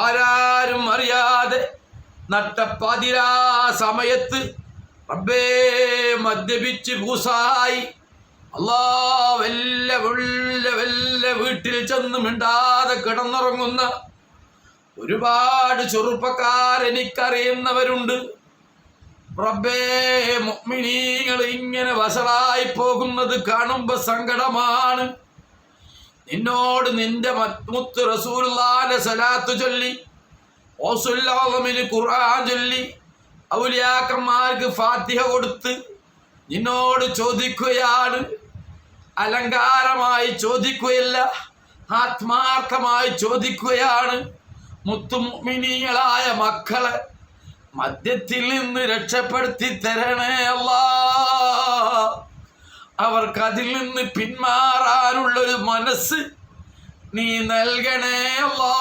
ആരാരും അറിയാതെ നട്ടപ്പാതിരാ സമയത്ത് റബ്ബേ മദ്യപിച്ച് പൂസായി അല്ലാ വല്ല വീട്ടിൽ ചെന്ന് മിണ്ടാതെ കിടന്നുറങ്ങുന്ന ഒരുപാട് ചെറുപ്പക്കാരെനിക്കറിയുന്നവരുണ്ട്. റബ്ബേ മുഅ്മിനീങ്ങൾ ഇങ്ങനെ വഷളായി പോകുന്നത് കാണുമ്പോ സങ്കടമാണ്. നിന്നോട് നിന്റെ മുത്ത് റസൂലുള്ളാഹിന്റെ സ്വലാത്ത് ചൊല്ലി ഓസുല്ലാമിന് ഖുർആൻ ചൊല്ലി ഔലിയാക്കന്മാർക്ക് ഫാത്തിഹ കൊടുത്ത് നിന്നോട് ചോദിക്കുകയാണ്. അലങ്കാരമായി ചോദിക്കുകയല്ല, ആത്മാർത്ഥമായി ചോദിക്കുകയാണ്. മുത്തുമുഅ്മിനീങ്ങളായ മക്കളെ മദ്യത്തിൽ നിന്ന് രക്ഷപ്പെടുത്തി തരണേ അല്ലാ. അവർക്ക് അതിൽ നിന്ന് പിന്മാറാനുള്ളൊരു മനസ്സ് നീ നൽകണേ അല്ലാ.